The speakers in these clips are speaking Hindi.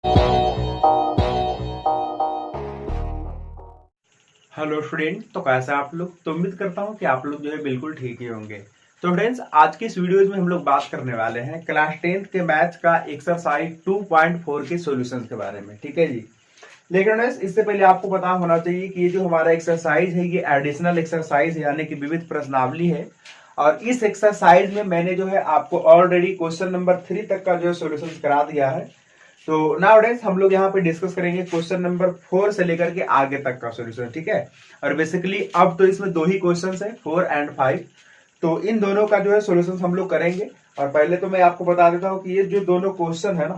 हेलो स्टूडेंट, तो कैसे आप लोग। तो उम्मीद करता हूँ कि आप लोग जो है बिल्कुल ठीक ही होंगे। तो फ्रेंड्स, आज की इस वीडियोज में हम लोग बात करने वाले हैं क्लास 10th के मैथ्स का एक्सरसाइज 2.4 के सॉल्यूशंस के बारे में। ठीक है जी। लेकिन फ्रेंड्स, इससे पहले आपको पता होना चाहिए कि ये जो हमारा एक्सरसाइज है ये एडिशनल एक्सरसाइज है, यानी कि विविध प्रश्नावली है। और इस एक्सरसाइज में मैंने जो है आपको ऑलरेडी क्वेश्चन नंबर 3 तक का जो है सॉल्यूशंस करा दिया है। तो नाउडेज हम लोग यहाँ पे डिस्कस करेंगे क्वेश्चन नंबर 4 से लेकर के आगे तक का सॉल्यूशन। ठीक है। और बेसिकली अब तो इसमें दो ही क्वेश्चन है, 4 एंड 5। तो इन दोनों का जो है सॉल्यूशन हम लोग करेंगे। और पहले तो मैं आपको बता देता हूँ कि ये जो दोनों क्वेश्चन है ना,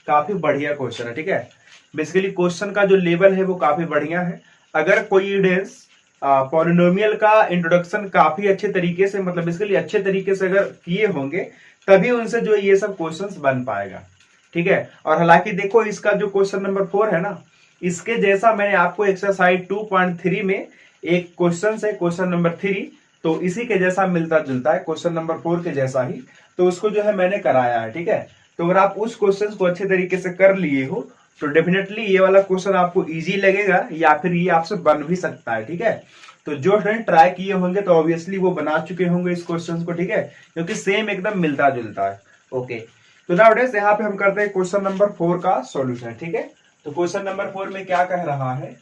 काफी बढ़िया क्वेश्चन है। ठीक है। बेसिकली क्वेश्चन का जो लेवल है वो काफी बढ़िया है। अगर कोइंसिडेंस पॉलिनोमियल का इंट्रोडक्शन काफी अच्छे तरीके से, मतलब बेसिकली अच्छे तरीके से अगर किए होंगे, तभी उनसे जो ये सब क्वेश्चंस बन पाएगा। ठीक है। और हालांकि देखो, इसका जो क्वेश्चन नंबर 4 है ना, इसके जैसा मैंने आपको एक्सरसाइज 2.3 में एक क्वेश्चन है, क्वेश्चन नंबर 3, तो इसी के जैसा मिलता जुलता है, क्वेश्चन नंबर 4 के जैसा ही। तो उसको जो है मैंने कराया है। ठीक है। तो अगर आप उस क्वेश्चन को अच्छे तरीके से कर लिए हो तो डेफिनेटली ये वाला क्वेश्चन आपको इजी लगेगा, या फिर ये आपसे बन भी सकता है। ठीक है। तो जो फ्रेंड ट्राई किए होंगे तो ऑब्वियसली वो बना चुके होंगे इस क्वेश्चन को। ठीक है। क्योंकि सेम एकदम मिलता जुलता है। ओके। तो नाउडेज यहाँ पे हम करते हैं क्वेश्चन नंबर 4 का सॉल्यूशन। ठीक है। तो क्वेश्चन नंबर 4 में क्या कह रहा है,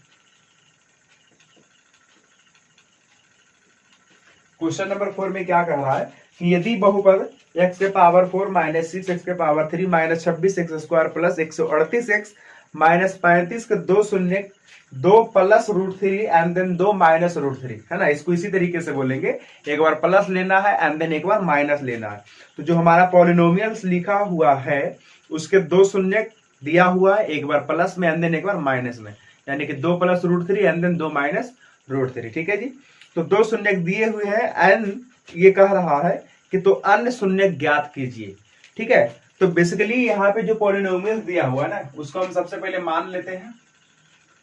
क्वेश्चन नंबर 4 में क्या कह रहा है कि यदि बहुपद x के पावर 4 माइनस 6 x के power 3 minus 26 x square plus 138 x minus 35 के दो शून्य, दो प्लस रूट 3 एंड देन दो माइनस रूट 3 है ना, इसको इसी तरीके से बोलेंगे। एक बार प्लस लेना है एंड देन एक बार माइनस लेना है। तो जो हमारा पॉलिनोमियल्स लिखा हुआ है उसके दो शून्य दिया हुआ है, एक बार प्लस में एंड देन एक बार माइनस में, यानी कि दो प्लस रूट 3 एंड देन दो माइनस रूट 3। ठीक है जी। तो दो शून्य दिए हुए हैं एंड ये कह रहा है कि तो अन्य शून्य ज्ञात कीजिए। ठीक है। तो बेसिकली यहाँ पे जो पॉलिनोमियल दिया हुआ है ना, उसको हम सबसे पहले मान लेते हैं।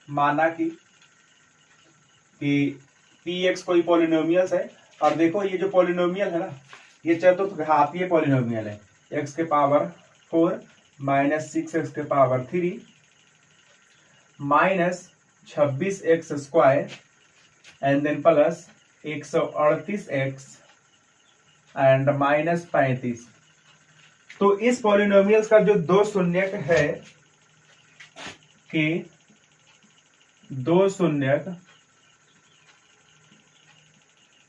माना कि पी एक्स कोई पॉलिनोमियल्स है। और देखो, ये जो पॉलिनोमियल है ना, ये चतुर्थ घातीय पॉलिनोमियल है। एक्स के पावर 4 माइनस 6 एक्स के power 3 minus 26 x square and then plus 138 x and minus 35। तो इस पॉलिनोमियल्स का जो दो शून्यक है कि दो शून्यक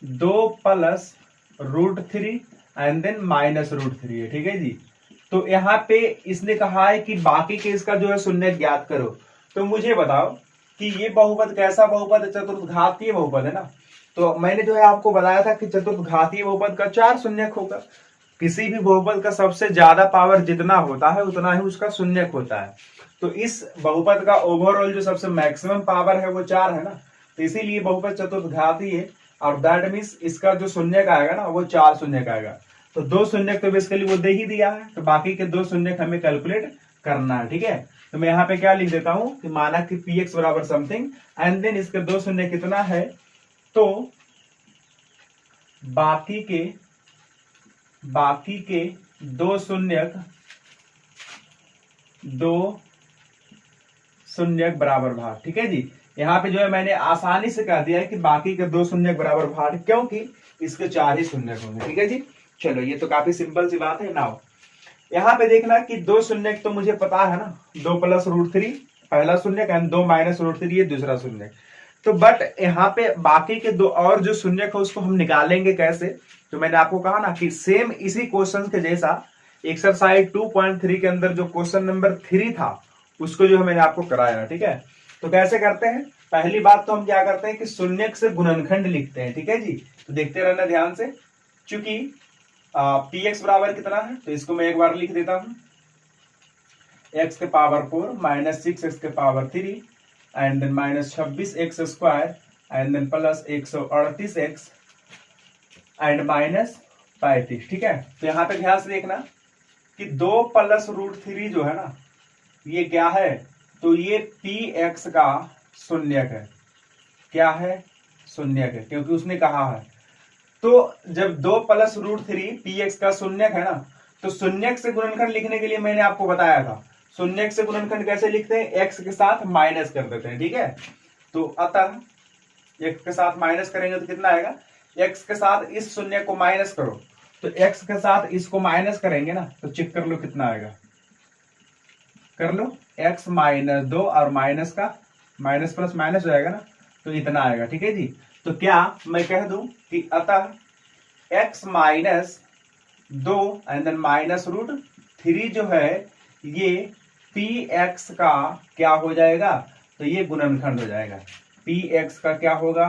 दो plus root 3 and then minus root 3 है। ठीक है जी। तो यहाँ पे इसने कहा है कि बाकी के इसका जो है शून्य ज्ञात करो। तो मुझे बताओ कि ये बहुपद कैसा बहुपद है, चतुर्थघातीय बहुपद है ना। तो मैंने जो है आपको बताया था कि चतुर्थघातीय बहुपद का 4 शून्यक होगा। किसी भी बहुपद का सबसे ज्यादा पावर जितना होता है उतना ही उसका शून्यक होता है। तो इस बहुपद का ओवरऑल जो सबसे मैक्सिमम पावर है वो 4 है ना, तो इसीलिए बहुपद चतुर्थघातीय है। और दैट मीन्स इसका जो शून्यक आएगा ना वो 4 शून्यक आएगा। तो दो शून्यक तो बेसिकली वो दे ही दिया है, तो बाकी के दो शून्यक हमें कैलकुलेट करना है। ठीक है। तो मैं यहाँ पे क्या लिख देता हूं कि माना कि पी एक्स बराबर समथिंग एंड देन इसके दो शून्य कितना है, तो बाकी के दो शून्यक बराबर भाग। ठीक है जी। यहाँ पे जो है मैंने आसानी से कह दिया है कि बाकी के दो शून्यक बराबर भाग, क्योंकि इसके 4 ही शून्यक होंगे। ठीक है जी। चलो, ये तो काफी सिंपल सी बात है। नाउ यहाँ पे देखना कि दो शून्यक तो मुझे पता है ना, दो प्लस रूट 3 पहला शून्यक एंड दो माइनस रूट 3 ये दूसरा शून्यक। तो बट यहाँ पे बाकी के दो और जो शून्यक है उसको हम निकालेंगे कैसे। तो मैंने आपको कहा ना कि सेम इसी क्वेश्चन के जैसा एक्सरसाइज 2.3 के अंदर जो क्वेश्चन नंबर 3 था उसको जो है मैंने आपको कराया। ठीक है। तो कैसे करते हैं, पहली बात तो हम क्या करते हैं कि शून्यक से गुणनखंड लिखते हैं। ठीक है जी। तो देखते रहना ध्यान से। चूंकि पी एक्स बराबर कितना है, तो इसको मैं एक बार लिख देता हूं, एक्स के पावर 4 माइनस 6 एक्स के power 3 and then minus 26 x square and then plus 138 x and minus 35। ठीक है। तो यहां पे ध्यान से देखना कि दो प्लस रूट 3 जो है ना, ये क्या है, तो ये पी एक्स का शून्यक है। क्या है, शून्यक है, क्योंकि उसने कहा है। तो जब दो प्लस रूट 3 पी एक्स का शून्यक है ना, तो शून्यक से गुणनखंड लिखने के लिए मैंने आपको बताया था शून्यक से गुणनखंड कैसे लिखते हैं, एक्स के साथ माइनस कर देते हैं, ठीक है। तो अतः एक्स के साथ माइनस करेंगे तो कितना आएगा, एक्स के साथ इस शून्य को माइनस करो, तो एक्स के साथ इसको माइनस करेंगे ना, तो चेक कर लो कितना आएगा, कर लो, एक्स माइनस 2 और माइनस का माइनस प्लस माइनस हो जाएगा ना, तो इतना आएगा, ठीक है जी। तो क्या मैं कह दूं कि अतः x minus 2 and then minus root 3 जो है ये पी एक्स का क्या हो जाएगा, तो ये गुणनखंड हो जाएगा। पी एक्स का क्या होगा,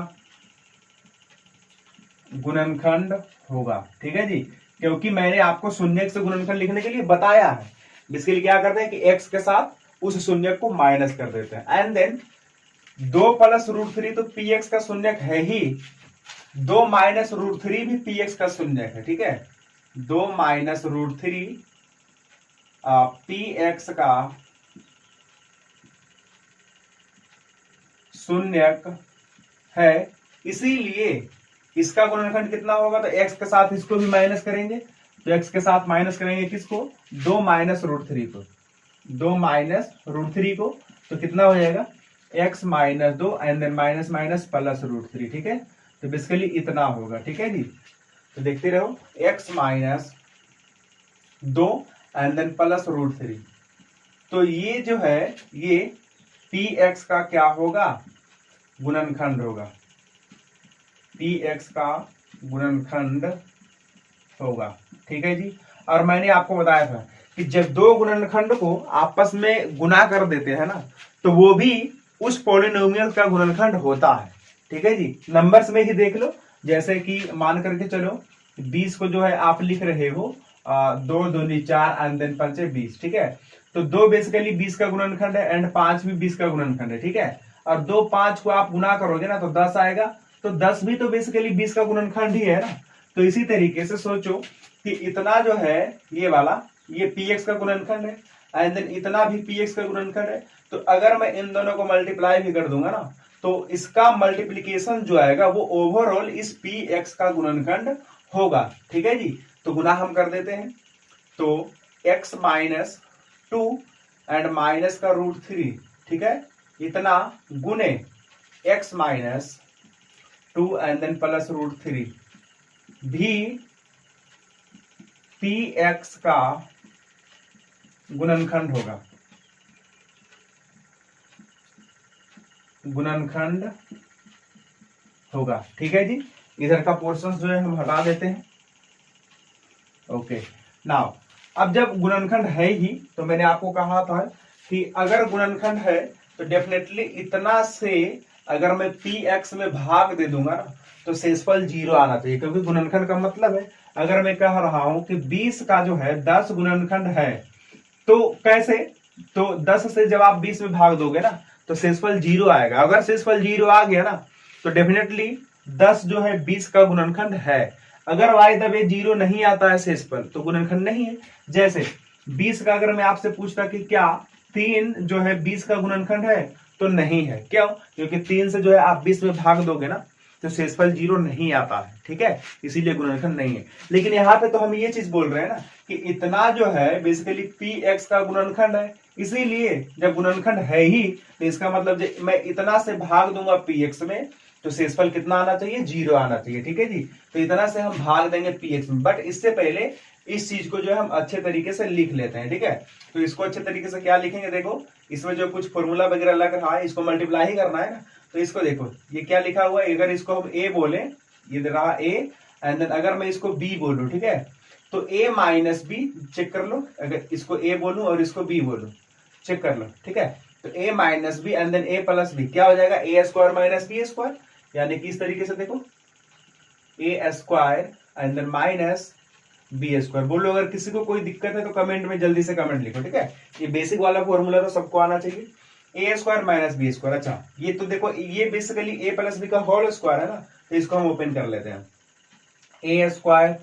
गुणनखंड होगा, ठीक है जी। क्योंकि मैंने आपको शून्य से गुणनखंड लिखने के लिए बताया है, इसके लिए क्या करते हैं कि एक्स के साथ उस शून्य को माइनस कर देते हैं, एंड देन 2 प्लस रूट 3 तो पी एक्स का शून्य है ही, 2 माइनस रूट 3 भी पी एक्स का शून्य है, ठीक है। 2 माइनस रूट 3 पी एक्स का शून्यक है, इसीलिए इसका गुणनखंड कितना होगा, तो एक्स के साथ इसको भी माइनस करेंगे, तो एक्स के साथ माइनस करेंगे किसको, 2 माइनस रूट 3 को, 2 माइनस रूट 3 को, तो कितना हो जाएगा, x minus 2 and then minus minus plus root 3, ठीक है। तो बेसिकली इतना होगा, ठीक है जी। तो देखते रहो, x minus 2 and then plus root 3, तो ये जो है ये पी एक्स का क्या होगा, गुणनखंड होगा, पी एक्स का गुणनखंड होगा, ठीक है जी। और मैंने आपको बताया था कि जब दो गुणनखंड को आपस में गुना कर देते हैं ना, तो वो भी उस पॉलिनोमियल का गुणनखंड होता है, ठीक है जी। नंबर्स में ही देख लो, जैसे कि मान करके चलो 20 को जो है आप लिख रहे हो 2 दूनी 4 एंड देन 5 20, ठीक है। तो 2 बेसिकली 20 का गुणनखंड है एंड 5 भी 20 का गुणनखंड है, ठीक है। और 2 5 को आप गुना करोगे ना तो 10 आएगा, तो 10 भी तो बेसिकली 20 का गुणनखंड ही है ना। तो इसी तरीके से सोचो कि इतना जो है ये वाला ये px का गुणनखंड है एंड देन इतना भी px का गुणनखंड है। तो अगर मैं इन दोनों को मल्टीप्लाई भी कर दूंगा ना, तो इसका मल्टीप्लीकेशन जो आएगा वो ओवरऑल इस px का गुणनखंड होगा, ठीक है जी। तो गुना हम कर देते हैं, तो x माइनस 2 एंड माइनस का रूट 3, ठीक है, इतना गुने x minus 2 and then plus root 3 भी px का गुणनखंड होगा, गुणनखंड होगा, ठीक है जी। इधर का पोर्शन जो है हम हटा देते हैं, ओके। नाउ अब जब गुणनखंड है ही, तो मैंने आपको कहा था कि अगर गुणनखंड है तो डेफिनेटली इतना से अगर मैं px में भाग दे दूंगा ना, तो शेषफल 0 आना चाहिए, क्योंकि गुणनखंड का मतलब है, अगर मैं कह रहा हूं कि 20 का जो है 10 गुणनखंड है, तो कैसे, तो 10 से जब आप 20 में भाग दोगे ना तो शेषफल 0 आएगा। अगर शेषफल 0 आ गया ना तो डेफिनेटली 10 जो है 20 का गुणनखंड है। अगर वाई दबे 0 नहीं आता है शेषफल तो गुणनखंड नहीं है। जैसे 20 का अगर मैं आपसे पूछता कि क्या 3 जो है 20 का गुणनखंड है, तो नहीं है। क्यों? क्योंकि 3 से जो है आप 20 में भाग दोगे ना तो शेषफल 0 नहीं आता है, ठीक है, इसीलिए गुणनखंड नहीं है। लेकिन यहाँ पे तो हम ये चीज बोल रहे हैं ना कि इतना जो है बेसिकली px का गुणनखंड है, इसीलिए जब गुणनखंड है ही तो इसका मतलब मैं इतना से भाग दूंगा px में तो शेषफल कितना आना चाहिए, 0 आना चाहिए, ठीक है जी। तो इतना से हम भाग देंगे px में, बट इससे पहले इस चीज को जो है हम अच्छे तरीके से लिख लेते हैं, ठीक है। तो इसको अच्छे तरीके से क्या लिखेंगे, देखो इसमें जो कुछ फॉर्मूला वगैरह लग रहा है इसको मल्टीप्लाई ही करना है ना। तो इसको देखो ये क्या लिखा हुआ है, अगर इसको हम a बोले, ये दे रहा a एंड देन अगर मैं इसको b बोलूं, ठीक है, तो a माइनस b, चेक कर लो, अगर इसको a बोलूं और इसको b बोलूं, चेक कर लो, ठीक है। तो a minus B and then a plus B क्या हो जाएगा, a square minus B square, यानी कि इस तरीके से देखो a square and then minus B square. बोलो अगर किसी को कोई दिक्कत है तो कमेंट में जल्दी से कमेंट लिखो, ठीक है। ये बेसिक वाला फॉर्मूला तो सबको आना चाहिए, A square minus B square. अच्छा ये तो देखो ये बेसिकली ए प्लस बी का होल स्क्वायर है ना, तो इसको हम ओपन कर लेते हैं, A square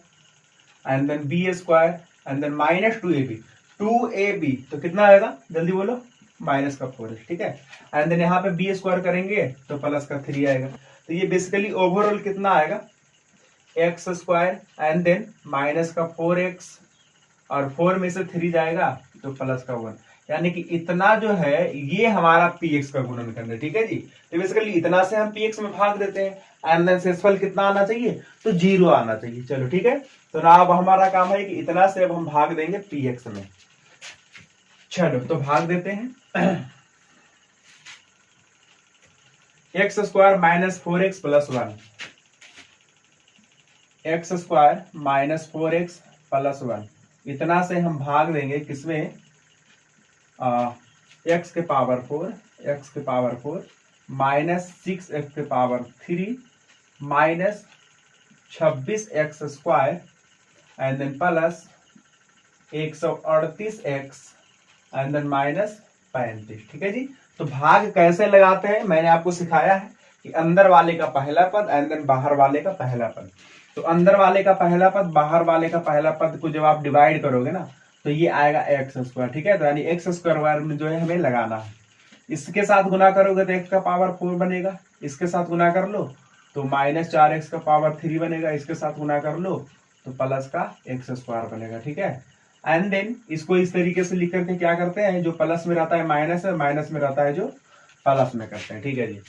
and then B square and then minus 2ab, 2ab तो कितना आएगा जल्दी बोलो, माइनस का 4, ठीक है। एंड देन यहाँ पे बी स्क्वायर करेंगे तो प्लस का 3 आएगा। तो ये बेसिकली ओवरऑल कितना आएगा, x square and then minus का 4x और 4 में से 3 जाएगा तो प्लस का 1, यानी कि इतना जो है ये हमारा पीएक्स का गुणनखंड है, ठीक है जी। तो बेसिकली इतना से हम पीएक्स में भाग देते हैं एंड देन शेषफल कितना आना चाहिए, तो 0 आना चाहिए। चलो ठीक है, तो ना अब हमारा काम है कि इतना से अब हम भाग देंगे पीएक्स में। चलो तो भाग देते हैं। X square minus 4x plus 1, x square minus 4x plus 1, इतना से हम भाग देंगे किसमें, x के पावर 4 माइनस 6x के power 3 minus 26x square and then plus 138x and then minus 35, ठीक है जी। तो भाग कैसे लगाते हैं मैंने आपको सिखाया है कि अंदर वाले का पहला पद एंड देन बाहर वाले का पहला पद। तो अंदर वाले का पहला पद बाहर वाले का पहला पद को जब आप डिवाइड करोगे ना तो ये आएगा एक्स स्क्वायर, ठीक है। तो यानी एक्स स्क्वायर में जो है हमें लगाना है, इसके साथ गुना करोगे तो एक्स का पावर 4 बनेगा, इसके साथ गुना कर लो तो माइनस 4x का पावर 3 बनेगा, इसके साथ गुना कर लो तो प्लस का एक्स स्क्वायर बनेगा, ठीक है। एंड देन इसको इस तरीके से लिख करके क्या करते हैं, जो प्लस में रहता है माइनस है, माइनस में रहता है जो प्लस में करते हैं, ठीक है जी।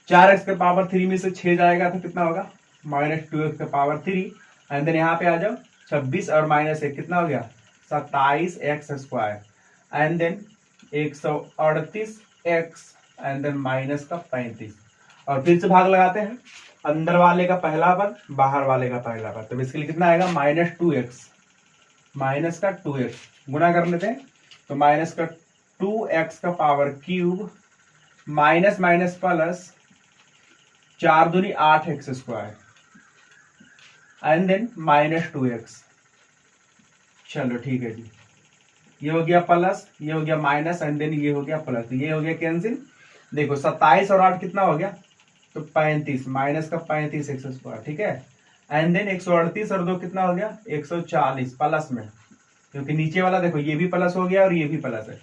4x के पावर 3 में से 6 जाएगा तो कितना होगा, माइनस 2x के पावर 3 एंड देन यहाँ पे आ जाओ 26 और माइनस 1 कितना हो गया 27x square and then 138x and then minus का 35 और फिर से भाग लगाते हैं, अंदर वाले का पहला पद बाहर वाले का पहला पद, तो बेसिकली कितना आएगा माइनस 2x माइनस का 2x गुना कर लेते हैं तो माइनस का 2x का power cube minus minus plus 4 दूनी 8x square and then minus 2x। चलो ठीक है जी, ये हो गया प्लस, ये हो गया माइनस एंड देन ये हो गया प्लस, ये हो गया कैंसिल। देखो 27 और 8 कितना हो गया, तो 35 माइनस का 35x स्क्वायर, ठीक है। एंड देन 138 और 2 कितना हो गया 140 प्लस में, क्योंकि नीचे वाला देखो ये भी प्लस हो गया और ये भी प्लस है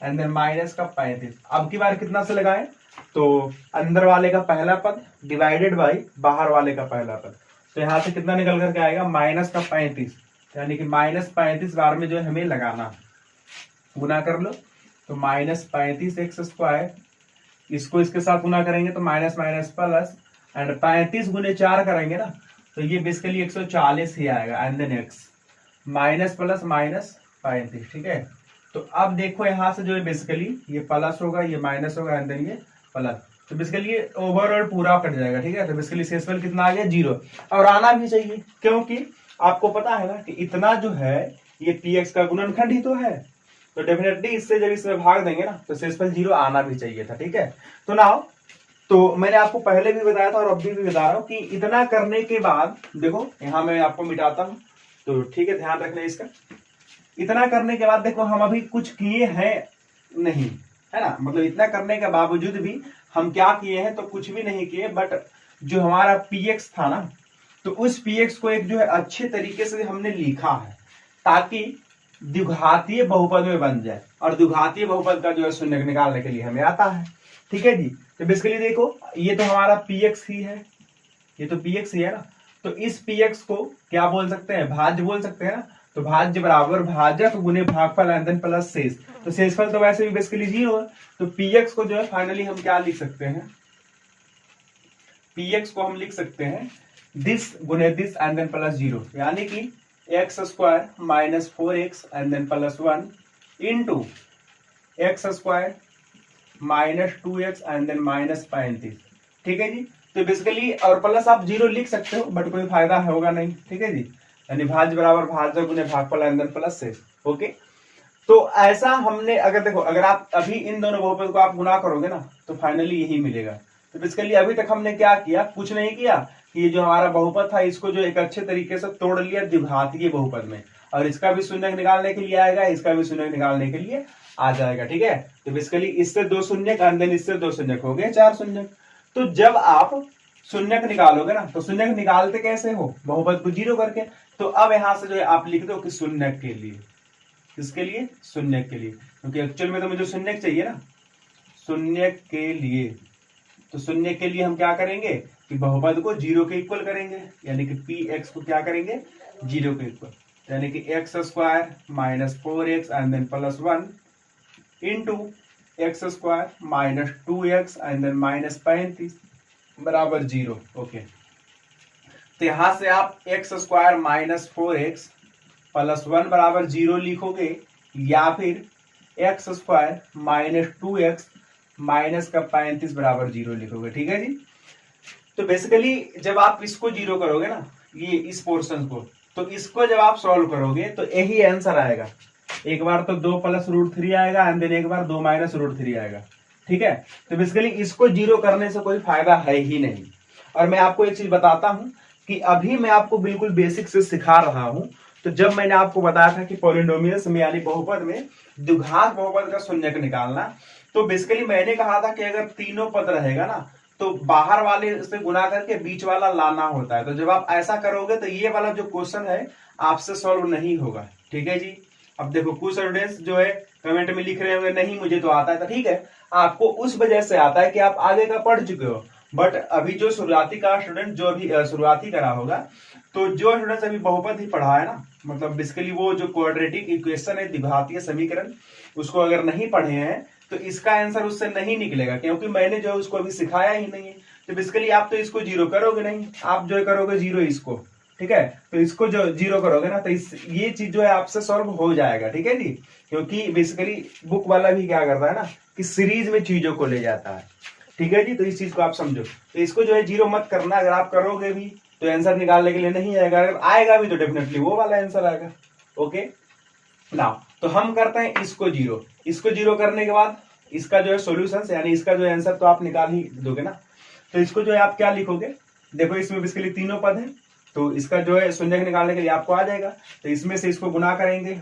एंड देन माइनस का 35। अब की बार कितना से लगाएं, तो अंदर वाले का पहला पद डिवाइडेड बाई बाहर वाले का पहला पद, तो यहाँ से कितना निकल करके आएगा माइनस का 35, यानी कि माइनस 35 बार में जो है हमें लगाना, गुना कर लो तो माइनस 35x स्क्वायर, इसको इसके साथ गुना करेंगे तो माइनस माइनस प्लस एंड 35 गुने 4 करेंगे ना तो ये बेसिकली 140 ही आएगा and then x minus plus minus 35, ठीक है। तो अब देखो यहाँ से जो है बेसिकली ये प्लस होगा, ये माइनस होगा एंड देन ये प्लस, तो बेसिकली ये ओवरऑल पूरा कट जाएगा, ठीक है। तो बेसिकली शेषफल कितना आ गया 0 और आना भी चाहिए, क्योंकि आपको पता है ना कि इतना जो है ये px का गुणनखंड ही तो है, तो डेफिनेटली इससे जब इसमें भाग देंगे ना तो शेषफल 0 आना भी चाहिए था, ठीक है। तो नाउ तो मैंने आपको पहले भी बताया था और अभी भी बता रहा हूं कि इतना करने के बाद देखो यहाँ मैं आपको मिटाता हूं, तो ठीक है ध्यान रखना इसका। इतना करने के बाद देखो हम अभी कुछ किए हैं नहीं, है ना, मतलब इतना करने के बावजूद भी हम क्या किए हैं, तो कुछ भी नहीं किए, बट जो हमारा px था ना तो उस px को एक जो है अच्छे तरीके से हमने लिखा है ताकि द्विघातीय बहुपद में बन जाए, और द्विघातीय बहुपद का जो है शून्य निकालने के लिए हमें आता है, ठीक है जी। तो बेसिकली देखो ये तो हमारा px ही है, ये तो px ही है ना, तो इस px को क्या बोल सकते हैं, भाज्य बोल सकते हैं ना, तो भाज्य बराबर भाजक गुने भागफल एंड देन प्लस शेष, तो शेषफल तो वैसे भी बेसिकली 0 है, तो px को जो है फाइनली हम क्या लिख सकते हैं, px को हम लिख सकते हैं दिस गुने दिस एंड देन प्लस 0, यानी कि x square minus 4x and then plus 1 into x square minus 2x and then minus 35, ठीक है जी। तो बेसिकली और प्लस आप 0 लिख सकते हो बट कोई फायदा होगा नहीं, ठीक है जी, यानी भाज्य बराबर भाजक गुने भागफल एंड देन प्लस शेष, ओके। तो ऐसा हमने अगर देखो अगर आप अभी इन दोनों बहुपद को आप गुना करोगे ना तो फाइनली यही मिलेगा। तो बेसिकली अभी तक हमने क्या किया, कुछ नहीं किया कि ये जो हमारा बहुपद था इसको जो एक अच्छे तरीके से तोड़ लिया द्विघातीय बहुपद में, और इसका भी शून्य निकालने के लिए आएगा, इसका भी शून्य निकालने के लिए आ जाएगा, ठीक है। तो बेसिकली इससे 2 शून्य एंड देन इससे 2 शून्य हो गए 4 शून्य। तो जब आप शून्य निकालोगे ना तो शून्य निकालते कैसे हो, बहुपद को 0 करके, तो अब यहां से जो है आप लिख दो कि शून्य के लिए, किसके लिए, शून्य के लिए, क्योंकि एक्चुअल में तो मुझे शून्य चाहिए ना, शून्य के लिए। तो शून्य के लिए हम क्या करेंगे कि बहुपद को 0 के इक्वल करेंगे, यानी कि px को क्या करेंगे 0 के इक्वल। यानी कि x square minus 4x and then plus 1 into x square minus 2x and then minus 35 बराबर 0। ओके, तो यहां से आप x square minus 4x plus 1 बराबर 0 लिखोगे, या फिर x square minus 2x minus का 35 बराबर 0 लिखोगे। ठीक है जी। तो बेसिकली जब आप इसको 0 करोगे ना, ये इस पोर्शन को, तो इसको जब आप सॉल्व करोगे तो यही आंसर आएगा। एक बार तो 2 प्लस रूट 3 आएगा एंड देन एक बार 2 माइनस रूट 3 आएगा। ठीक है, तो बेसिकली इसको 0 करने से कोई फायदा है ही नहीं। और मैं आपको एक चीज बताता हूं कि अभी मैं आपको बिल्कुल बेसिक से सिखा रहा हूं। तो जब मैंने आपको बताया था कि पॉलिनोमियल्स में यानी बहुपद में द्विघात बहुपद का शून्यक निकालना, तो बेसिकली मैंने कहा था कि अगर तीनों पद रहेगा ना तो बाहर वाले से गुना करके बीच वाला लाना होता है। तो जब आप ऐसा करोगे तो ये वाला जो क्वेश्चन है आपसे सॉल्व नहीं होगा। ठीक है जी। अब देखो कुछ स्टूडेंट्स जो है कमेंट में लिख रहे होंगे नहीं मुझे तो आता है, तो ठीक है, आपको उस वजह से आता है कि आप आगे का पढ़ चुके हो। बट अभी जो शुरुआती का स्टूडेंट जो अभी शुरुआती करा होगा, तो जो स्टूडेंट्स अभी बहुपद ही पढ़ा है ना, मतलब बेसिकली वो जो क्वाड्रेटिक इक्वेशन है द्विघातीय समीकरण, उसको अगर नहीं पढ़े हैं तो इसका आंसर उससे नहीं निकलेगा, क्योंकि मैंने जो है उसको अभी सिखाया ही नहीं है। तो बेसिकली आप तो इसको 0 करोगे नहीं, आप जो करोगे 0 इसको। ठीक है, तो इसको जो 0 करोगे ना तो ये चीज जो है आपसे सॉल्व हो जाएगा। ठीक है जी, क्योंकि बेसिकली बुक वाला भी क्या करता है ना कि सीरीज में चीजों को ले जाता है। ठीक है जी, तो इस चीज को आप समझो। तो इसको जो है 0 मत करना, अगर आप करोगे भी तो आंसर निकालने के लिए नहीं आएगा, अगर आएगा भी तो डेफिनेटली वो वाला आंसर आएगा। ओके ना, तो हम करते हैं इसको 0। इसको 0 करने के बाद इसका जो है सॉल्यूशंस यानी इसका जो है आंसर तो आप निकाल ही दोगे ना। तो इसको जो है आप क्या लिखोगे, देखो इसमें बेसिकली तीनों पद है, तो इसका जो है शून्यक निकालने के लिए आपको आ जाएगा। तो इसमें से इसको गुना करेंगे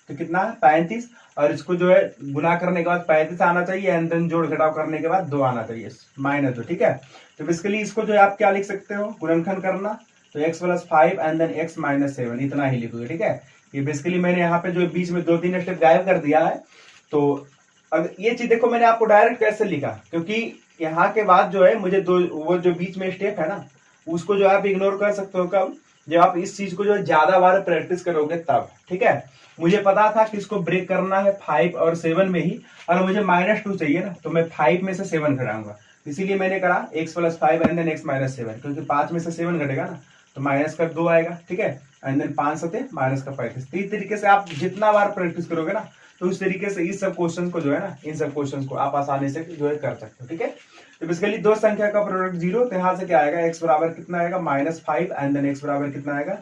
तो कितना है 35, और इसको जो है गुना करने के बाद 35 आना चाहिए एंड देन जोड़ घटाव करने के बाद 2 आना चाहिए माइनस 2। ठीक है, तो बेसिकली इसको जो है आप क्या लिख सकते हो, गुणनखंड करना, तो x plus 5 and then x minus 7 इतना ही लिखोगे। ठीक है, ये बेसिकली मैंने यहाँ पे जो बीच में 2-3 स्टेप गायब कर दिया है। तो अब ये चीज देखो मैंने आपको डायरेक्ट कैसे लिखा, क्योंकि यहाँ के बाद जो है मुझे वो जो बीच में स्टेप है ना उसको जो आप इग्नोर कर सकते हो कब, जब आप इस चीज को जो है ज्यादा बार प्रैक्टिस करोगे तब। ठीक है, मुझे पता था कि इसको ब्रेक करना है 5 और 7 में ही, और मुझे -2 चाहिए ना, तो मैं 5 में से 7 घटाऊंगा, इसीलिए मैंने करा x plus 5 and then x minus 7, क्योंकि 5 में से 7 घटेगा ना तो माइनस का 2 आएगा। ठीक है, एंड देन 5 सते माइनस का 35। तो इस तरीके से आप जितना बार प्रैक्टिस करोगे ना तो उस तरीके से इस सब क्वेश्चन को जो है ना, इन सब क्वेश्चन को आप आसानी से जो है कर सकते हो। ठीक है, तो बेसिकली दो संख्या का प्रोडक्ट 0, तो यहाँ से क्या आएगा, x बराबर कितना आएगा -5 एंड देन x बराबर कितना आएगा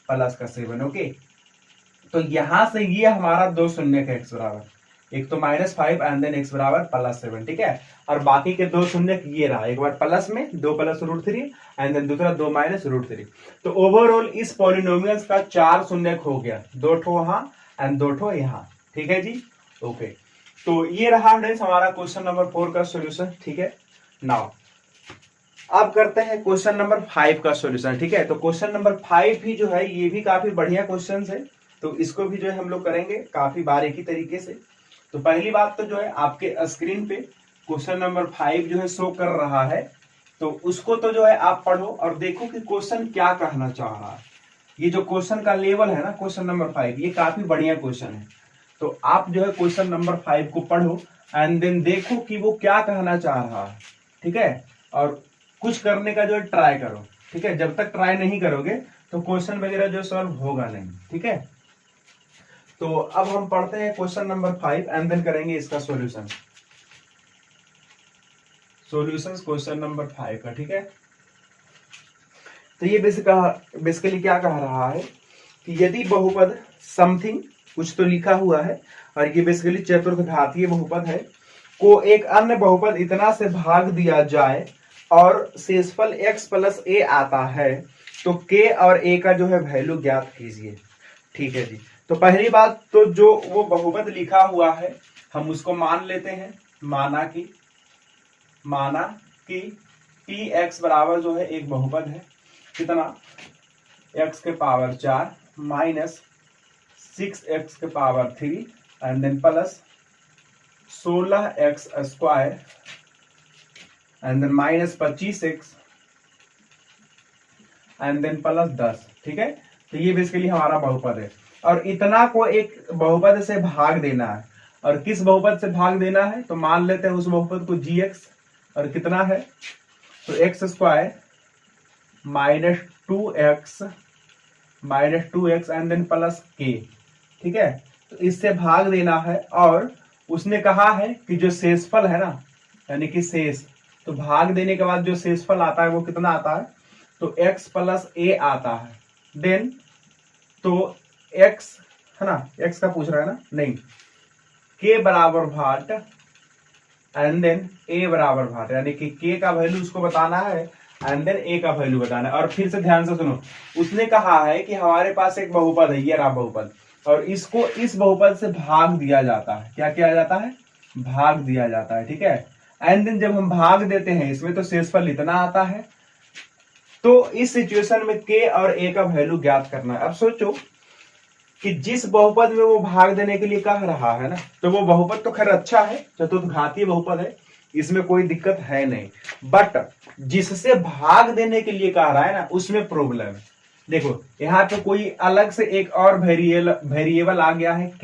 प्लस का 7। ओके, तो यहां से ये हमारा दो शून्य का x बराबर, एक तो -5 एंड देन x बराबर प्लस 7। ठीक है, और बाकी के दो शून्य ये रहा, एक बार प्लस में 2 प्लस रूट 3 एंड देन दूसरा 2 माइनस रूट 3। तो ओवरऑल इस पॉलिनोमियल्स का 4 शून्य हो गया, 2 ठो वहां एंड 2 ठो यहाँ। ठीक है जी। ओके, तो ये रहा फ्रेंड्स हमारा क्वेश्चन नंबर 4 का सॉल्यूशन। ठीक है, नाउ अब करते हैं क्वेश्चन नंबर 5 का सॉल्यूशन। ठीक है, तो क्वेश्चन नंबर 5 भी जो है ये भी काफी बढ़िया क्वेश्चन है, तो इसको भी जो है हम लोग करेंगे काफी बारीकी तरीके से। तो पहली बात तो जो है आपके स्क्रीन पे क्वेश्चन नंबर 5 जो है शो कर रहा है, तो उसको तो जो है आप पढ़ो और देखो कि क्वेश्चन क्या कहना चाह रहा है। ये जो क्वेश्चन का लेवल है ना क्वेश्चन नंबर 5, ये काफी बढ़िया क्वेश्चन है। तो आप जो है क्वेश्चन नंबर 5 को पढ़ो एंड देन देखो कि वो क्या कहना चाह रहा है। ठीक है, और कुछ करने का जो है ट्राई करो। ठीक है, जब तक ट्राई नहीं करोगे तो क्वेश्चन वगैरह जो सॉल्व होगा नहीं। ठीक है, तो अब हम पढ़ते हैं क्वेश्चन नंबर 5 एंड देन करेंगे इसका सॉल्यूशन। क्वेश्चन नंबर 5 का। ठीक है, तो ये बेसिकली क्या कह रहा है कि यदि बहुपद समथिंग कुछ तो लिखा हुआ है, और ये बेसिकली चतुर्घातीय बहुपद है, को एक अन्य बहुपद इतना से भाग दिया जाए और शेषफल x प्लस a आता है, तो k और a का जो है वैल्यू ज्ञात कीजिए। ठीक है जी, तो पहली बात तो जो वो बहुपद लिखा हुआ है हम उसको मान लेते हैं, माना कि px बराबर जो है एक बहुपद है, कितना x के पावर 4 माइनस 6x के power 3 and then plus 16x square and then minus 25x and then plus 10। ठीक है, तो ये बेसिकली हमारा बहुपद है। और इतना को एक बहुपद से भाग देना है। और किस बहुपद से भाग देना है, तो मान लेते हैं उस बहुपद को gx, और कितना है तो x square -2x and then plus k। ठीक है, तो इससे भाग देना है। और उसने कहा है कि जो शेषफल है ना, यानी कि शेष, तो भाग देने के बाद जो शेषफल आता है वो कितना आता है, तो x प्लस a आता है। देन तो x है ना, x का पूछ रहा है ना, नहीं, k बराबर भाट एंड देन a बराबर भाट, यानी कि k का वैल्यू उसको बताना है एंड देन a का वैल्यू बताना है। और फिर से ध्यान से सुनो, उसने कहा है कि हमारे पास एक बहुपद है, ये रहा बहुपद, और इसको इस बहुपद से भाग दिया जाता है। क्या किया जाता है, भाग दिया जाता है। ठीक है, एंड देन जब हम भाग देते हैं इसमें तो शेषफल इतना आता है। तो इस सिचुएशन में k और a का वैल्यू ज्ञात करना है। अब सोचो कि जिस बहुपद में वो भाग देने के लिए कह रहा है ना, तो वो बहुपद तो खैर अच्छा है, चतुर्घातीय बहुपद है, इसमें कोई दिक्कत है नहीं, बट जिससे भाग देने के लिए कह रहा है ना, उसमें प्रॉब्लम है। देखो यहाँ पे कोई अलग से एक और वेरिएबल आ गया है k।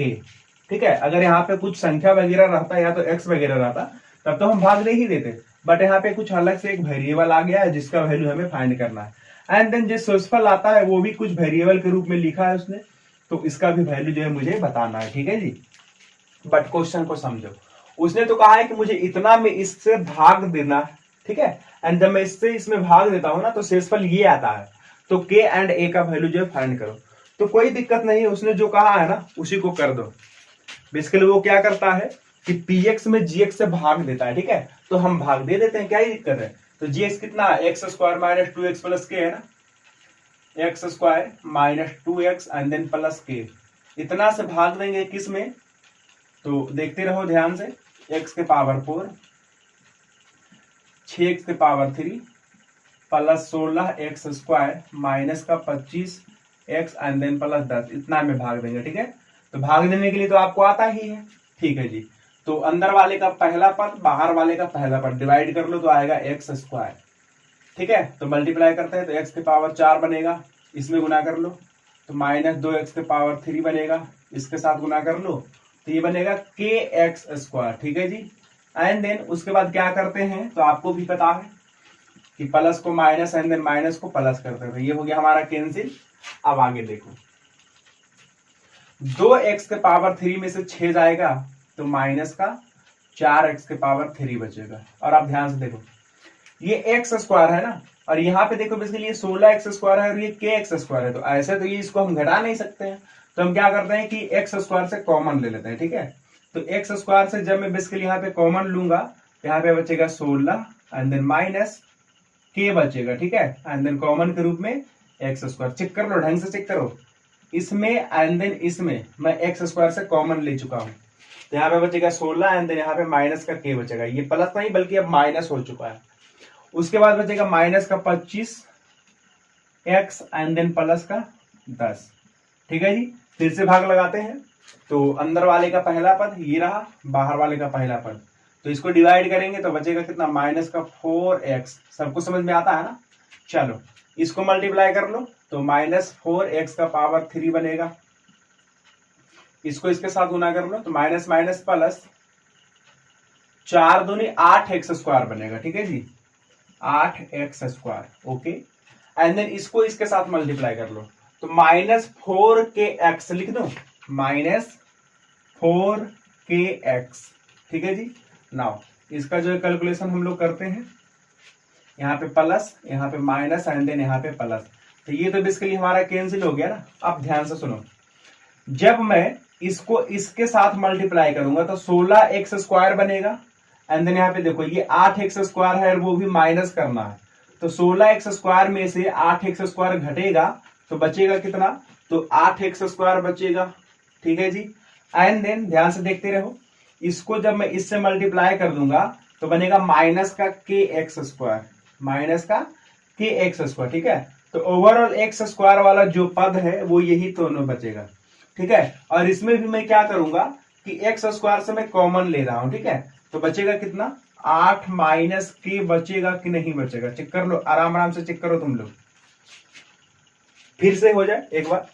ठीक है, अगर यहाँ पे कुछ संख्या वगैरह रहता या तो x वगैरह रहता तब तो हम भाग दे ही देते, बट यहाँ पे कुछ अलग से एक वेरिएबल आ गया है जिसका वैल्यू हमें फाइंड करना है। एंड देन जो शेषफल आता है वो भी कुछ वेरिएबल के रूप में लिखा है उसने, तो इसका भी वैल्यू जो है मुझे बताना है। ठीक है जी, बट क्वेश्चन को समझो, उसने तो कहा है कि मुझे इतना में इससे भाग देना है। ठीक है, एंड जब मैं इससे इसमें भाग देता हूं ना तो शेषफल ये आता है, तो k एंड a का वैल्यू जो है फाइंड करो। तो कोई दिक्कत नहीं है, उसने जो कहा है ना उसी को कर दो। बेसिकली वो क्या करता है कि px में gx से भाग देता है। ठीक है, तो हम भाग दे देते हैं, क्या ही दिक्कत है। तो gx कितना है, x square minus 2x plus k है ना, x square minus 2x and then plus k। इतना से भाग देंगे किस में, तो देखते रहो ध्यान से, x के पावर 4, 6x के power 3 plus 16x square minus का 25x एंड देन प्लस 10, इतना में भाग देंगे। ठीक है, तो भाग देने के लिए तो आपको आता ही है। ठीक है जी, तो अंदर वाले का पहला पद बाहर वाले का पहला पद डिवाइड कर लो तो आएगा x स्क्वायर। ठीक है, तो मल्टीप्लाई करते हैं तो x के पावर 4 बनेगा, इसमें गुना कर लो तो माइनस 2x के पावर 3 बनेगा, इसके साथ गुना कर लो तो ये बनेगा kx स्क्वायर। ठीक है जी, एंड देन उसके बाद क्या करते हैं, तो आपको भी पता है कि प्लस को माइनस एंड देन माइनस को प्लस करते हैं, तो ये हो गया हमारा कैंसिल। अब आगे देखो, 2x के पावर 3 में से 6 जाएगा तो माइनस का 4x के पावर 3 बचेगा। और आप ध्यान से देखो, ये x स्क्वायर है ना, और यहाँ पे देखो बेसिकली ये 16x स्क्वायर है और ये kx स्क्वायर है, तो ऐसे तो ये इसको हम घटा नहीं सकते हैं, तो हम क्या करते हैं कि x स्क्वायर से कॉमन ले लेते हैं। ठीक है, तो x स्क्वायर से जब मैं बेसिकली यहाँ पे कॉमन लूंगा, यहाँ पे बचेगा 16 एंड देन माइनस k बचेगा। ठीक है, एंड देन कॉमन के रूप में x स्क्वायर। चेक कर लो, ढंग से चेक करो, इसमें एंड देन इसमें मैं x स्क्वायर से कॉमन ले चुका हूं, तो यहाँ पे बचेगा 16 एंड देन यहाँ पे माइनस का k बचेगा, ये प्लस नहीं बल्कि अब माइनस हो चुका है। उसके बाद बचेगा माइनस का 25x एंड देन प्लस का 10। ठीक है जी, फिर से भाग लगाते हैं, तो अंदर वाले का पहला पद ये रहा, बाहर वाले का पहला पद, तो इसको डिवाइड करेंगे तो बचेगा कितना, माइनस का 4x। सबको समझ में आता है ना, चलो इसको मल्टीप्लाई कर लो तो माइनस 4x का पावर 3 बनेगा, इसको इसके साथ गुना कर लो तो माइनस माइनस प्लस 4 दूनी 8x स्क्वायर बनेगा। ठीक है जी, 8x square. Okay, and then इसको इसके साथ मल्टीप्लाई कर लो तो माइनस 4kx लिख दो, माइनस 4kx। ठीक है जी, नाउ इसका जो है कैलकुलेशन हम लोग करते हैं, यहाँ पे प्लस, यहाँ पे माइनस एंड देन यहाँ पे प्लस, तो ये तो बेसिकली हमारा कैंसिल हो गया ना। अब ध्यान से सुनो, जब मैं इसको इसके साथ मल्टीप्लाई करूंगा तो 16x स्क्वायर बनेगा, एंड देन यहाँ पे देखो ये 8x स्क्वायर है और वो भी माइनस करना है, तो 16x स्क्वायर में से 8x स्क्वायर घटेगा तो बचेगा कितना, तो 8x स्क्वायर बचेगा। ठीक है जी, एंड देन ध्यान से देखते रहो, इसको जब मैं इससे मल्टीप्लाई कर दूंगा तो बनेगा माइनस का kx स्क्वायर, माइनस का kx स्क्वायर। ठीक है, तो ओवरऑल x स्क्वायर वाला जो पद है वो यही दोनों बचेगा। ठीक है, और इसमें भी मैं क्या करूंगा कि x स्क्वायर से मैं कॉमन ले रहा हूं। ठीक है, तो बचेगा कितना, 8 माइनस k बचेगा कि नहीं बचेगा, चेक कर लो, आराम आराम से चेक करो तुम लोग, फिर से हो जाए एक बार।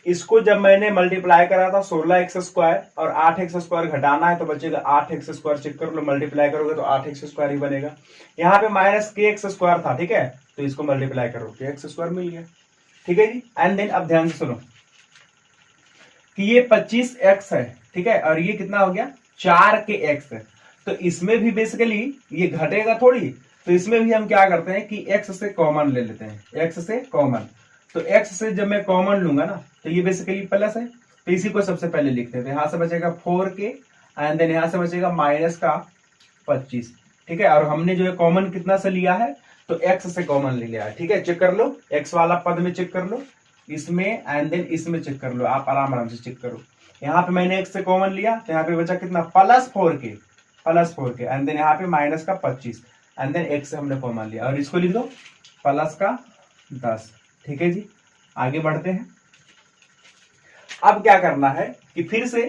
इसको जब मैंने मल्टीप्लाई करा था 16x² और 8x² घटाना है तो बचेगा 8x²। चेक कर लो, मल्टीप्लाई करोगे तो 8x² ही बनेगा। यहाँ पे -kx² था, ठीक है, तो इसको मल्टीप्लाई करो kx² मिल गया, ठीक है जी। एंड देन अब ध्यान से सुनो कि ये 25x है, ठीक है, और ये कितना हो गया 4kx है। तो इसमें भी बेसिकली ये घटेगा थोड़ी, तो इसमें भी हम क्या करते हैं कि x से कॉमन ले लेते हैं, x से कॉमन। तो x से जब मैं कॉमन लूंगा ना तो ये बेसिकली प्लस है, तो इसी को सबसे पहले लिखते हैं। यहां से बचेगा 4k एंड देन यहां से बचेगा -25, ठीक है। और हमने जो है कॉमन कितना से लिया है, तो x से कॉमन ले लिया है, ठीक है। चेक कर लो, x वाला पद में चेक कर लो, इसमें एंड देन इसमें चेक कर लो, आप आराम आराम से चेक करो। यहाँ पे मैंने x से कॉमन लिया तो यहाँ पे बचा कितना +4k एंड देन यहाँ पे -25 एंड देन x से हमने कॉमन लिया और इसको लिख दो +10, ठीक है जी। आगे बढ़ते हैं। अब क्या करना है कि फिर से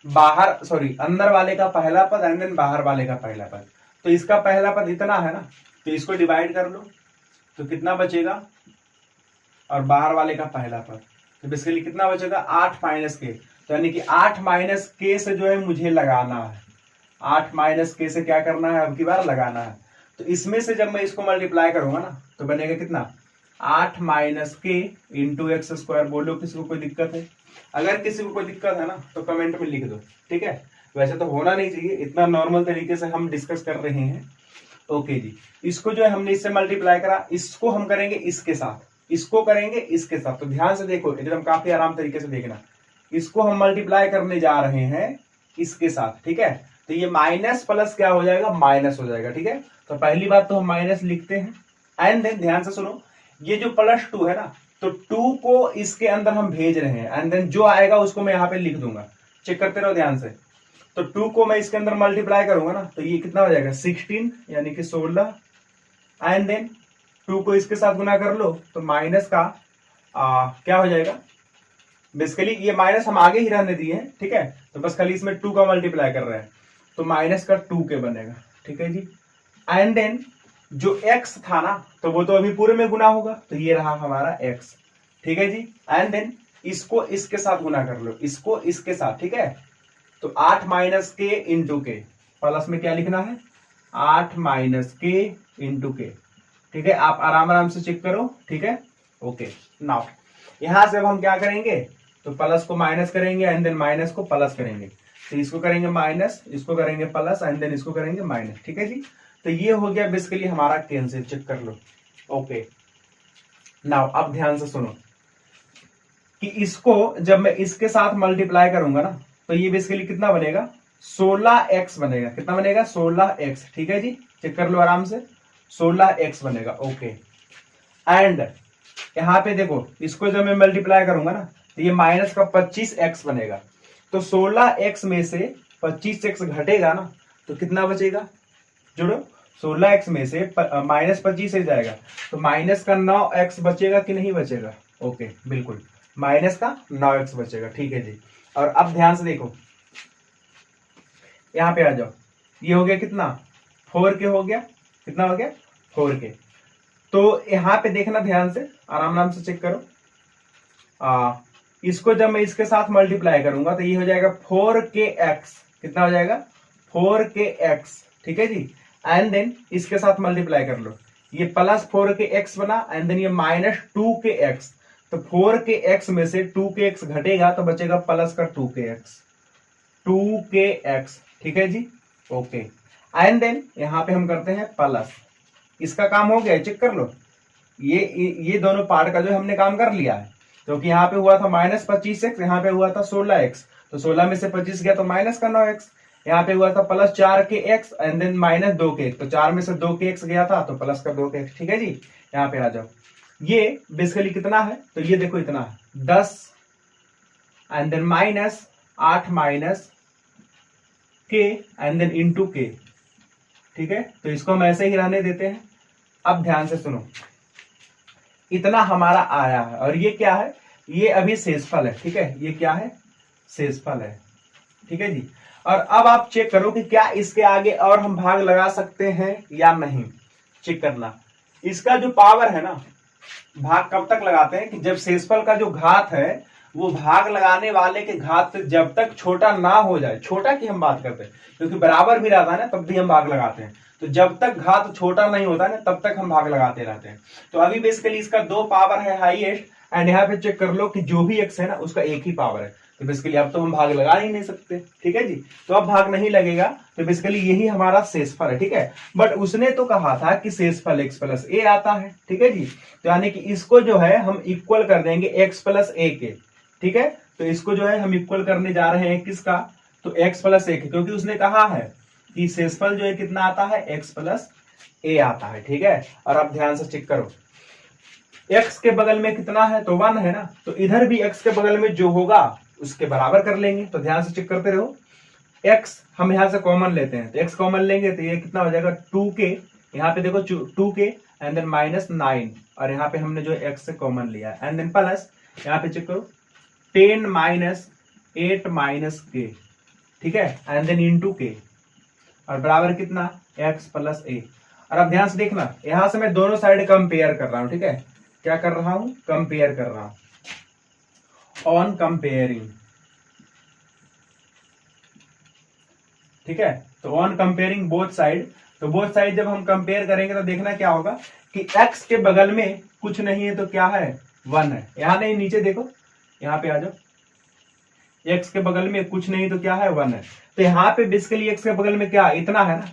अंदर वाले का पहला पद एंड देन बाहर वाले का पहला पद। तो इसका पहला पद इतना है ना, तो इसको डिवाइड कर लो तो कितना बचेगा, और बाहर वाले का पहला पद तो बेसिकली कितना बचेगा 8 - k। तो यानी कि 8 - k से जो है मुझे लगाना है, 8 - k से क्या करना है, अब की बार लगाना है। तो इसमें से जब मैं इसको मल्टीप्लाई करूंगा ना तो बनेगा कितना 8 - k इंटू x²। बोलो किसी को कोई दिक्कत है? अगर किसी को कोई दिक्कत है ना तो कमेंट में लिख दो, ठीक है। वैसे तो होना नहीं चाहिए, इतना नॉर्मल तरीके से हम डिस्कस कर रहे हैं। ओके जी, इसको जो है हमने इससे मल्टीप्लाई करा, इसको हम करेंगे इसके साथ, इसको करेंगे इसके साथ। तो ध्यान से देखो, एकदम काफी आराम तरीके से देखना, इसको हम मल्टीप्लाई करने जा रहे हैं इसके साथ, ठीक है। तो ये माइनस प्लस क्या हो जाएगा, माइनस हो जाएगा, ठीक है। तो पहली बात तो हम माइनस लिखते हैं एंड देन ध्यान से सुनो, ये जो +2 है ना, तो 2 को इसके अंदर हम भेज रहे हैं एंड देन जो आएगा उसको मैं यहाँ पे लिख दूंगा। चेक करते रहो ध्यान से। तो 2 को मैं इसके अंदर मल्टीप्लाई करूंगा ना तो ये कितना हो जाएगा 16 यानी कि 16 एंड देन 2 को इसके साथ गुना कर लो तो माइनस का क्या हो जाएगा, बेसिकली ये माइनस हम आगे ही रहने दिए हैं, ठीक है। तो बस खाली इसमें 2 का मल्टीप्लाई कर रहे हैं तो माइनस का 2k बनेगा, ठीक है जी। एंड देन जो x था ना तो वो तो अभी पूरे में गुना होगा, तो ये रहा हमारा x, ठीक है जी। एंड देन इसको इसके साथ गुना कर लो, इसको इसके साथ, ठीक है। तो 8 - k इंटू k, प्लस में क्या लिखना है 8 - k इंटू k, ठीक है। आप आराम आराम से चेक करो, ठीक है। ओके, नाउ यहां से अब हम क्या करेंगे, तो प्लस को माइनस करेंगे एंड देन माइनस को प्लस करेंगे। तो इसको करेंगे माइनस, इसको करेंगे प्लस एंड देन इसको करेंगे माइनस, ठीक है जी। तो ये हो गया बेसिकली हमारा कैंसिल, चेक कर लो। ओके, नाउ अब ध्यान से सुनो कि इसको जब मैं इसके साथ मल्टीप्लाई करूंगा ना तो ये बेसिकली कितना बनेगा 16x बनेगा। कितना बनेगा 16x, ठीक है जी। चेक कर लो आराम से, 16x बनेगा। ओके, एंड यहां पे देखो इसको जब मैं मल्टीप्लाई करूंगा ना तो ये माइनस का 25x बनेगा। तो 16x में से 25x घटेगा ना तो कितना बचेगा, जोड़ो 16x में से -25 हो जाएगा तो माइनस का 9x बचेगा कि नहीं बचेगा। ओके, बिल्कुल माइनस का 9x बचेगा, ठीक है जी। और अब ध्यान से देखो, यहां पे आ जाओ, ये हो गया कितना 4k हो गया, कितना हो गया 4k। तो यहां पे देखना ध्यान से, आराम आराम से चेक करो। इसको जब मैं इसके साथ मल्टीप्लाई करूंगा तो ये हो जाएगा 4kx, कितना हो जाएगा 4kx, ठीक है जी। एंड देन इसके साथ मल्टीप्लाई कर लो, ये +4kx बना एंड देन ये -2kx। तो 4kx में से 2kx घटेगा तो बचेगा प्लस का 2kx, ठीक है जी। ओके, एंड देन यहां पे हम करते हैं प्लस, इसका काम हो गया, चेक कर लो। ये दोनों पार्ट का जो हमने काम कर लिया है, क्योंकि यहाँ पे हुआ था -25x, यहाँ पे हुआ था 16x। तो 16 में से 25 गया तो माइनस का 9x। यहाँ पे हुआ था +4kx एंड देन -2k, तो 4 में से 2kx गया था तो प्लस का 2kx, ठीक है जी। यहाँ पे आ जाओ, ये बेसिकली कितना है, तो ये देखो इतना है 10 and then -8 -k and then into k, ठीक है। तो इसको हम ऐसे ही रहने देते हैं। अब ध्यान से सुनो, इतना हमारा आया है और ये क्या है, ये अभी शेषफल है, ठीक है। ये क्या है, शेषफल है, ठीक है जी। और अब आप चेक करो कि क्या इसके आगे और हम भाग लगा सकते हैं या नहीं, चेक करना। इसका जो पावर है ना, भाग कब तक लगाते हैं कि जब शेषफल का जो घात है वो भाग लगाने वाले के घात से जब तक छोटा ना हो जाए, छोटा की हम बात करते हैं क्योंकि बराबर भी रहता है ना तब भी हम भाग लगाते हैं, तो जब तक घात छोटा नहीं होता ना तब तक हम भाग लगाते रहते हैं। तो अभी बेसिकली इसका 2 पावर है हाईएस्ट, एंड यहाँ पे चेक कर लो कि जो भी x है ना उसका एक ही पावर है, तो बेसिकली अब तो हम भाग लगा ही नहीं सकते, ठीक है जी। तो अब भाग नहीं लगेगा, तो बेसिकली यही हमारा शेषफल है, ठीक है। बट उसने तो कहा था कि शेषफल x प्लस ए आता है, ठीक है जी। तो यानी कि इसको जो है हम इक्वल कर देंगे x प्लस ए के, ठीक है। तो इसको जो है हम इक्वल करने जा रहे हैं किसका, तो x प्लस ए के, क्योंकि उसने कहा है कि शेषफल जो है कितना आता है, x प्लस ए आता है, ठीक है। और अब ध्यान से चेक करो, x के बगल में कितना है, तो 1 है ना, तो इधर भी x के बगल में जो होगा उसके बराबर कर लेंगे। तो ध्यान से चेक करते रहो, x हम यहां से कॉमन लेते हैं, तो x कॉमन लेंगे तो ये कितना हो जाएगा 2k, यहाँ पे देखो 2k एंड देन -9, और यहाँ पे हमने जो x से कॉमन लिया है, एंड देन प्लस यहाँ पे चेक करो 10 - 8 - k, ठीक है, एंड देन इंटू k, और बराबर कितना x प्लस ए। और अब ध्यान से देखना, यहां से मैं दोनों साइड कंपेयर कर रहा हूं, ठीक है। क्या कर रहा हूं, कंपेयर कर रहा हूं, ऑन कंपेयरिंग, ठीक है। तो ऑन कंपेयरिंग बोथ साइड, तो बोथ साइड जब हम कंपेयर करेंगे तो देखना क्या होगा कि x के बगल में कुछ नहीं है तो क्या है, 1 है। यहां नहीं, नीचे देखो, यहां पे आ जाओ, x के बगल में कुछ नहीं तो क्या है, 1 है। तो यहाँ पे बेसिकली x के बगल में क्या इतना है ना,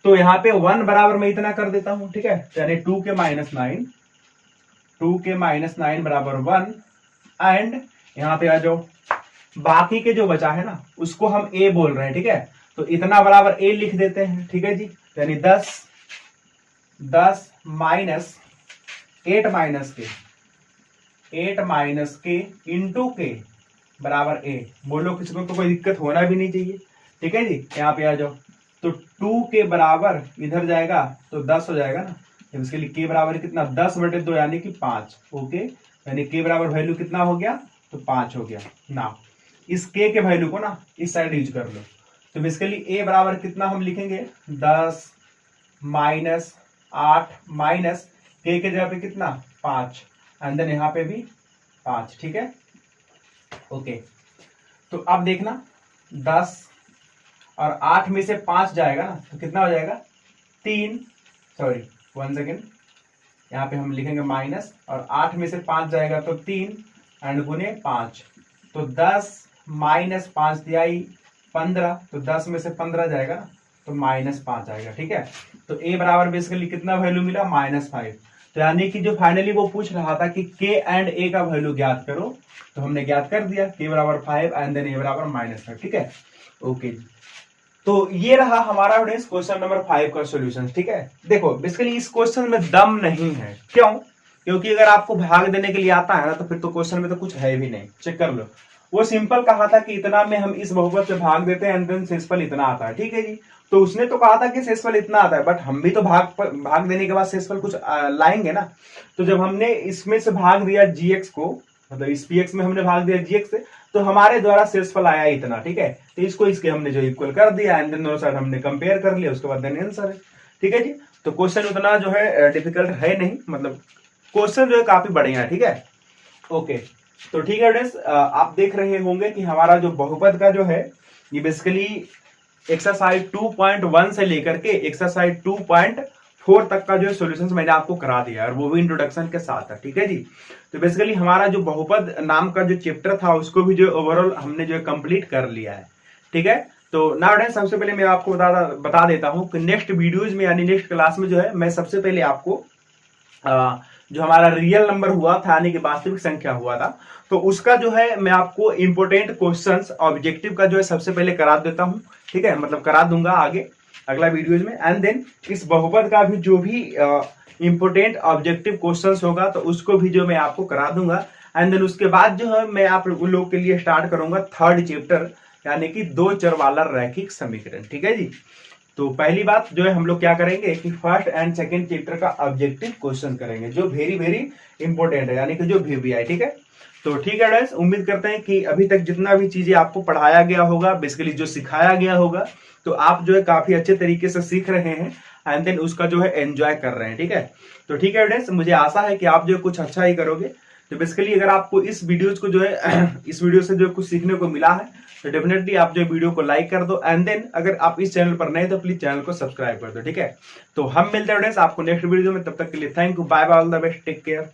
तो यहाँ पे 1 बराबर मैं इतना कर देता हूं, ठीक है। यानी 2k - 9 बराबर 1, एंड यहाँ पे आ जाओ, बाकी के जो बचा है ना उसको हम a बोल रहे हैं, ठीक है। तो इतना बराबर a लिख देते हैं, ठीक है जी। यानी 10 माइनस 8 माइनस के इंटू के बराबर a। बोलो किसी को तो कोई दिक्कत होना भी नहीं चाहिए, ठीक है जी। यहाँ पे आ जाओ, तो 2 के बराबर इधर जाएगा तो 10 हो जाएगा ना, इसके लिए k बराबर कितना, 10/2 यानी कि 5, ओके। यानी k बराबर वैल्यू कितना हो गया, तो 5 हो गया ना। इस k के वैल्यू को ना इस साइड यूज कर लो, तो बेसिकली a बराबर कितना हम लिखेंगे, 10 माइनस 8 माइनस k के जगह पे कितना 5, एंड देन यहाँ पे भी 5, ठीक है, ओके। तो अब देखना 10 और 8 में से 5 जाएगा ना तो कितना हो जाएगा, 1 सेकेंड, यहाँ पे हम लिखेंगे माइनस, और 8 में से 5 जाएगा तो 3 एंड गुने 5, तो 10 माइनस 5 दिया 15, तो 10 में से 15 जाएगा ना तो -5 आएगा, ठीक है। तो a बराबर बेसिकली कितना वैल्यू मिला, -5। तो यानी कि जो फाइनली वो पूछ रहा था कि k एंड a का वैल्यू ज्ञात करो, तो हमने ज्ञात कर दिया, k बराबर 5 एंड देन a बराबर -5, ठीक है, ओके। तो ये रहा हमारा क्वेश्चन नंबर 5 का सॉल्यूशन, ठीक है। देखो बेसिकली इस क्वेश्चन में दम नहीं है, क्यों, क्योंकि अगर आपको भाग देने के लिए आता है ना तो फिर तो क्वेश्चन में तो कुछ है भी नहीं। चेक कर लो, वो सिंपल कहा था कि इतना में हम इस बहुपद से भाग देते हैं एंड देन शेषफल इतना आता है, ठीक है जी। तो उसने तो कहा था कि शेषफल इतना आता है, बट हम भी तो भाग देने के बाद शेषफल कुछ लाएंगे ना। तो जब हमने इसमें से भाग दिया gx को, मतलब इस px में हमने भाग दिया gx से, तो हमारे द्वारा शेषफल आया इतना, ठीक है। तो इसको इसके हमने जो इक्वल कर दिया एंड देन दोनों साइड हमने कंपेयर कर लिया, उसके बाद देन आंसर है, ठीक है जी। तो क्वेश्चन उतना जो है डिफिकल्ट है नहीं, मतलब क्वेश्चन जो है काफी बढ़िया है, ठीक है, ओके। तो ठीक है फ्रेंड्स, आप देख रहे होंगे कि हमारा जो बहुपद का जो है ये बेसिकली एक्सरसाइज 2.1 से लेकर के एक्सरसाइज 2.4 तक का जो है सॉल्यूशंस मैंने आपको करा दिया है, और वो भी इंट्रोडक्शन के साथ है, ठीक है जी। तो बेसिकली हमारा जो बहुपद नाम का जो चैप्टर था उसको भी जो ओवरऑल हमने जो है कंप्लीट कर लिया है, ठीक है। तो ना फ्रेंड्स, सबसे पहले मैं आपको बता देता हूँ कि नेक्स्ट वीडियोज में यानी नेक्स्ट क्लास में जो है मैं सबसे पहले आपको जो हमारा रियल नंबर हुआ था यानी कि वास्तविक संख्या हुआ था, तो उसका जो है मैं आपको इंपोर्टेंट क्वेश्चंस ऑब्जेक्टिव का जो है सबसे पहले करा देता हूं, ठीक है, मतलब करा दूंगा आगे अगला वीडियोज में। एंड देन इस बहुपद का भी जो भी इंपोर्टेंट ऑब्जेक्टिव क्वेश्चंस होगा तो उसको भी जो मैं आपको करा दूंगा। एंड देन उसके बाद जो है मैं आप लोग के लिए स्टार्ट करूंगा 3rd चैप्टर यानी कि 2 चर वाला रैखिक समीकरण, ठीक है जी। तो पहली बात जो है हम लोग क्या करेंगे कि 1st एंड 2nd चैप्टर का ऑब्जेक्टिव क्वेश्चन करेंगे जो वेरी वेरी इंपॉर्टेंट है, यानी कि जो VBI, ठीक है। तो ठीक है गाइस, उम्मीद करते हैं कि अभी तक जितना भी चीजें आपको पढ़ाया गया होगा, बेसिकली जो सिखाया गया होगा, तो आप जो है काफी अच्छे तरीके से सीख रहे हैं एंड देन उसका जो है एंजॉय कर रहे हैं, ठीक है। तो ठीक है गाइस, मुझे आशा है कि आप जो कुछ अच्छा ही करोगे। तो बेसिकली अगर आपको इस वीडियोज को जो है इस वीडियो से जो कुछ सीखने को मिला है तो डेफिनेटली आप जो वीडियो को लाइक कर दो, एंड देन अगर आप इस चैनल पर नए तो प्लीज चैनल को सब्सक्राइब कर दो। ठीक है, तो हम मिलते हैं आपको नेक्स्ट वीडियो में, तब तक के लिए thank you, bye bye, all the best, take care.